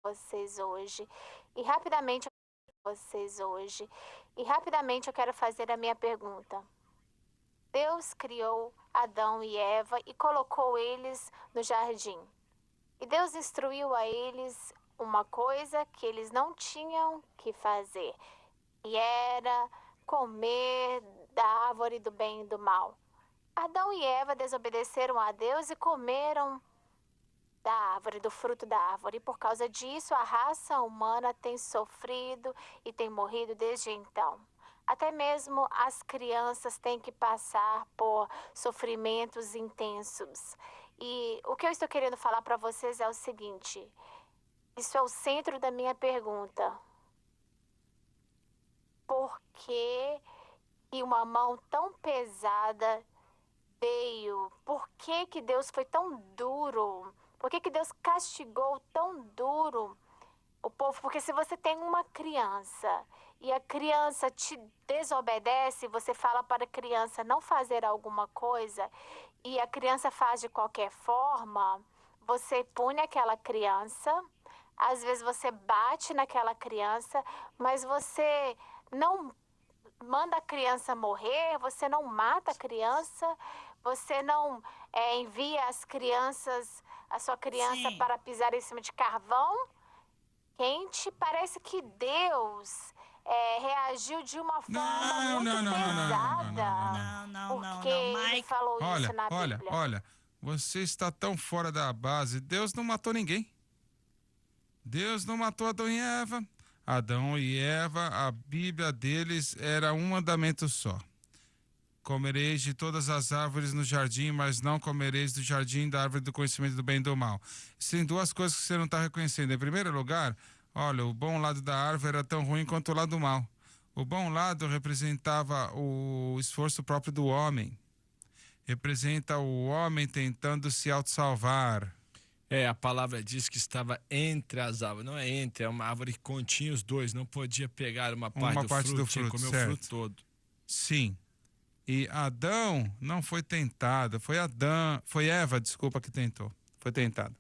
vocês hoje. E rapidamente eu quero fazer a minha pergunta. Deus criou Adão e Eva e colocou eles no jardim. E Deus instruiu a eles uma coisa que eles não tinham que fazer, e era comer da árvore do bem e do mal. Adão e Eva desobedeceram a Deus e comeram da árvore, do fruto da árvore. E por causa disso, a raça humana tem sofrido e tem morrido desde então. Até mesmo as crianças têm que passar por sofrimentos intensos. E o que eu estou querendo falar para vocês é o seguinte: isso é o centro da minha pergunta. Por que uma mão tão pesada veio? Por que Deus foi tão duro? Por que Deus castigou tão duro o povo? Porque se você tem uma criança e a criança te desobedece, você fala para a criança não fazer alguma coisa e a criança faz de qualquer forma, você pune aquela criança, às vezes você bate naquela criança, mas você não manda a criança morrer, você não mata a criança, você não envia a sua criança Sim. para pisar em cima de carvão quente. Parece que Deus reagiu de uma forma muito pesada. Não, Porque ele Mike. falou isso na Bíblia. Olha, você está tão fora da base. Deus não matou ninguém. Deus não matou Adão e Eva. Adão e Eva, a Bíblia deles era um mandamento só. Comereis de todas as árvores no jardim, mas não comereis do jardim da árvore do conhecimento do bem e do mal. Tem duas coisas que você não está reconhecendo. Em primeiro lugar, olha, o bom lado da árvore era tão ruim quanto o lado mal. O bom lado representava o esforço próprio do homem. Representa o homem tentando se autossalvar. A palavra diz que estava entre as árvores. Não é entre, é uma árvore que continha os dois. Não podia pegar uma parte do fruto, tinha que comer o fruto todo. Sim. E Adão não foi tentado, foi Eva, desculpa, que tentou. Foi tentado.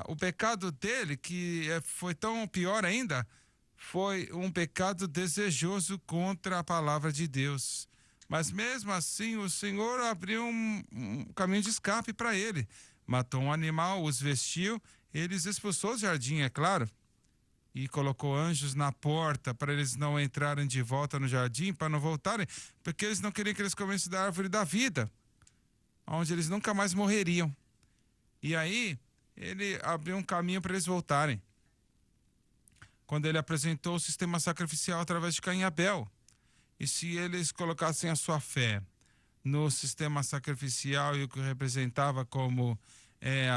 O pecado dele, que foi tão pior ainda, foi um pecado desejoso contra a palavra de Deus. Mas mesmo assim, o Senhor abriu um caminho de escape para ele. Matou um animal, os vestiu, eles expulsou do jardim, é claro. E colocou anjos na porta para eles não entrarem de volta no jardim, para não voltarem, porque eles não queriam que eles comessem da árvore da vida, onde eles nunca mais morreriam. E aí, ele abriu um caminho para eles voltarem. Quando ele apresentou o sistema sacrificial através de Caim e Abel. E se eles colocassem a sua fé no sistema sacrificial e o que representava como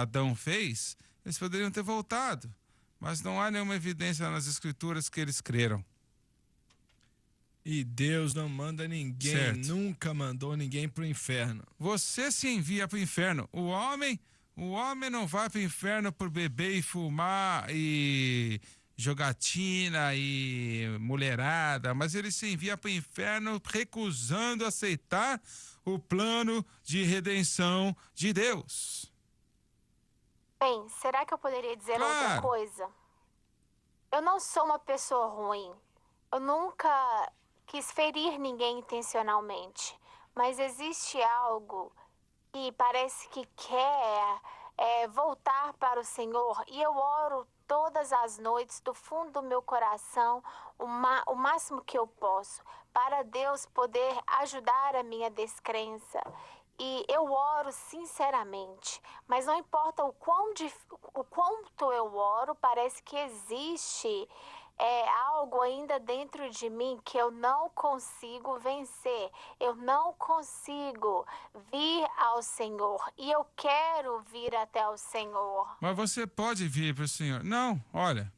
Adão fez, eles poderiam ter voltado. Mas não há nenhuma evidência nas escrituras que eles creram. E Deus não manda ninguém, certo. Nunca mandou ninguém para o inferno. Você se envia para o inferno. O homem não vai para o inferno por beber e fumar e jogatina e mulherada, mas ele se envia para o inferno recusando aceitar o plano de redenção de Deus. Bem, será que eu poderia dizer outra coisa? Eu não sou uma pessoa ruim. Eu nunca quis ferir ninguém intencionalmente. Mas existe algo que parece que quer voltar para o Senhor. E eu oro todas as noites, do fundo do meu coração, o máximo que eu posso, para Deus poder ajudar a minha descrença. E eu oro sinceramente, mas não importa o quanto eu oro, parece que existe algo ainda dentro de mim que eu não consigo vencer. Eu não consigo vir ao Senhor e eu quero vir até o Senhor. Mas você pode vir para o Senhor. Não, olha.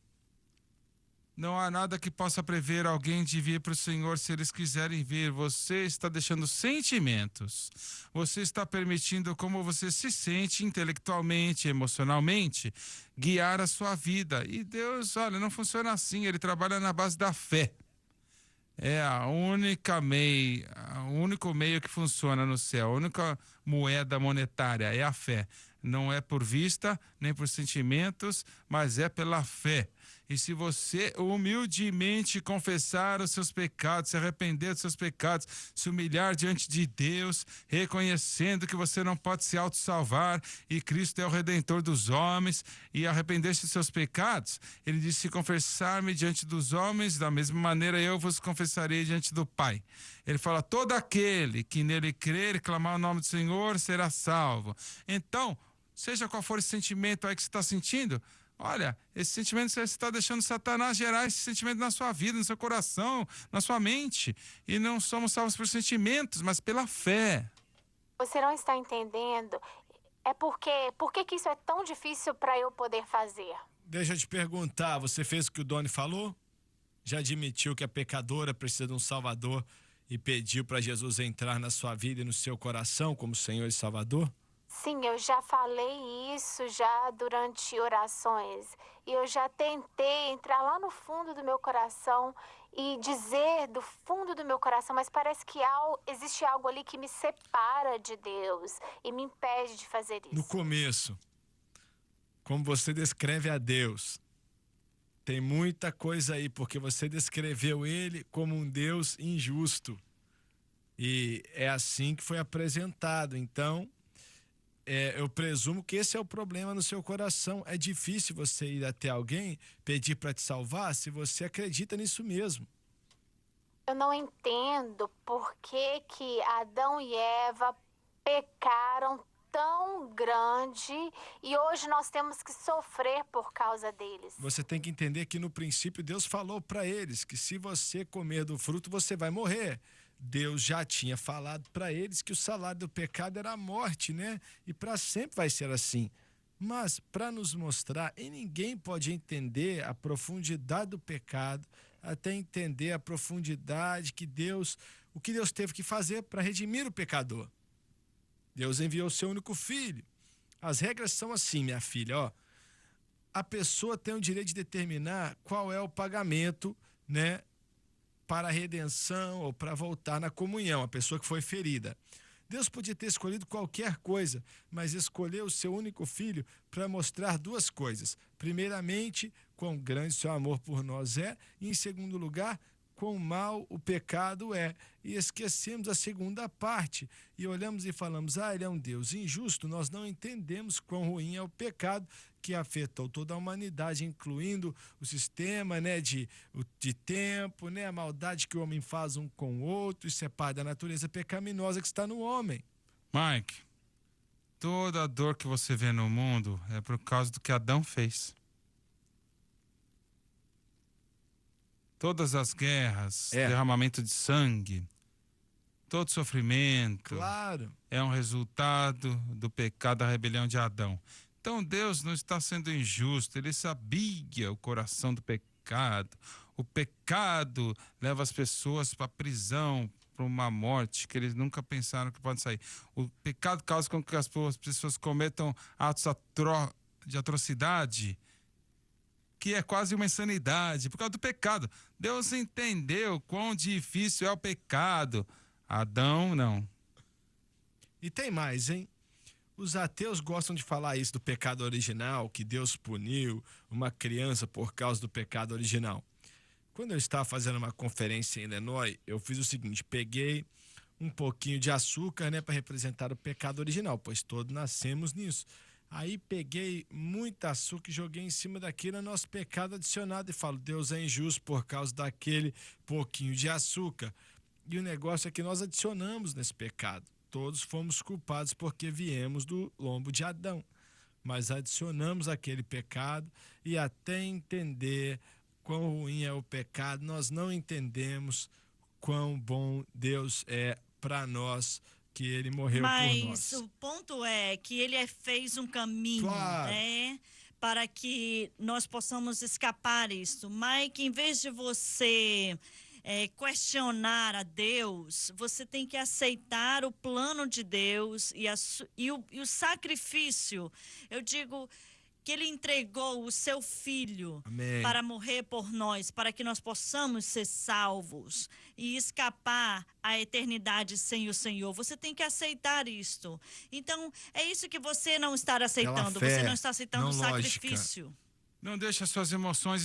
Não há nada que possa prever alguém de vir para o Senhor se eles quiserem vir. Você está deixando sentimentos. Você está permitindo como você se sente intelectualmente, emocionalmente, guiar a sua vida. E Deus, olha, não funciona assim. Ele trabalha na base da fé. É o único meio que funciona no céu. A única moeda monetária é a fé. Não é por vista, nem por sentimentos, mas é pela fé. E se você humildemente confessar os seus pecados, se arrepender dos seus pecados, se humilhar diante de Deus, reconhecendo que você não pode se autossalvar e Cristo é o Redentor dos homens, e arrepender-se dos seus pecados, ele disse: se confessar-me diante dos homens, da mesma maneira eu vos confessarei diante do Pai. Ele fala: todo aquele que nele crer e clamar o nome do Senhor será salvo. Então, seja qual for esse sentimento aí que você está sentindo, olha, esse sentimento você está deixando Satanás gerar esse sentimento na sua vida, no seu coração, na sua mente. E não somos salvos por sentimentos, mas pela fé. Você não está entendendo. Por que isso é tão difícil para eu poder fazer? Deixa eu te perguntar, você fez o que o Doni falou? Já admitiu que a pecadora precisa de um Salvador e pediu para Jesus entrar na sua vida e no seu coração como Senhor e Salvador? Sim, eu já falei isso já durante orações. E eu já tentei entrar lá no fundo do meu coração e dizer do fundo do meu coração, mas parece que existe algo ali que me separa de Deus e me impede de fazer isso. No começo, como você descreve a Deus, tem muita coisa aí, porque você descreveu ele como um Deus injusto. E é assim que foi apresentado. Então, eu presumo que esse é o problema no seu coração. É difícil você ir até alguém, pedir para te salvar, se você acredita nisso mesmo. Eu não entendo por que Adão e Eva pecaram tão grande e hoje nós temos que sofrer por causa deles. Você tem que entender que no princípio Deus falou para eles que se você comer do fruto você vai morrer. Deus já tinha falado para eles que o salário do pecado era a morte, né? E para sempre vai ser assim. Mas para nos mostrar, e ninguém pode entender a profundidade do pecado, até entender a profundidade o que Deus teve que fazer para redimir o pecador. Deus enviou o seu único filho. As regras são assim, minha filha, ó. A pessoa tem o direito de determinar qual é o pagamento, né, para a redenção ou para voltar na comunhão, a pessoa que foi ferida. Deus podia ter escolhido qualquer coisa, mas escolheu o seu único filho para mostrar duas coisas. Primeiramente, quão grande seu amor por nós é, e em segundo lugar, quão mal o pecado é. E esquecemos a segunda parte e olhamos e falamos: ele é um Deus injusto. Nós não entendemos quão ruim é o pecado que afetou toda a humanidade, incluindo o sistema, né, de tempo, né, a maldade que o homem faz um com o outro, isso é parte da natureza pecaminosa que está no homem. Mike, toda a dor que você vê no mundo é por causa do que Adão fez. Todas as guerras, derramamento de sangue, todo sofrimento, claro, é um resultado do pecado, da rebelião de Adão. Então Deus não está sendo injusto, ele sabia o coração do pecado. O pecado leva as pessoas para a prisão, para uma morte que eles nunca pensaram que pode sair. O pecado causa com que as pessoas cometam atos de atrocidade, que é quase uma insanidade, por causa do pecado. Deus entendeu quão difícil é o pecado. Adão, não. E tem mais, hein? Os ateus gostam de falar isso do pecado original, que Deus puniu uma criança por causa do pecado original. Quando eu estava fazendo uma conferência em Illinois, eu fiz o seguinte: peguei um pouquinho de açúcar, né, para representar o pecado original, pois todos nascemos nisso. Aí peguei muito açúcar e joguei em cima daquilo, nosso pecado adicionado, e falo: Deus é injusto por causa daquele pouquinho de açúcar. E o negócio é que nós adicionamos nesse pecado. Todos fomos culpados porque viemos do lombo de Adão. Mas adicionamos aquele pecado, e até entender quão ruim é o pecado, nós não entendemos quão bom Deus é para nós, que ele morreu por nós. Mas o ponto é que ele fez um caminho, claro, né, para que nós possamos escapar disso. Mike, em vez de você questionar a Deus, você tem que aceitar o plano de Deus e o sacrifício. Eu digo, que Ele entregou o seu Filho Amém. para morrer por nós, para que nós possamos ser salvos e escapar à eternidade sem o Senhor. Você tem que aceitar isto. Então, é isso que você não está aceitando. Pela fé, Você não está aceitando não o lógica. sacrifício. Não deixa suas emoções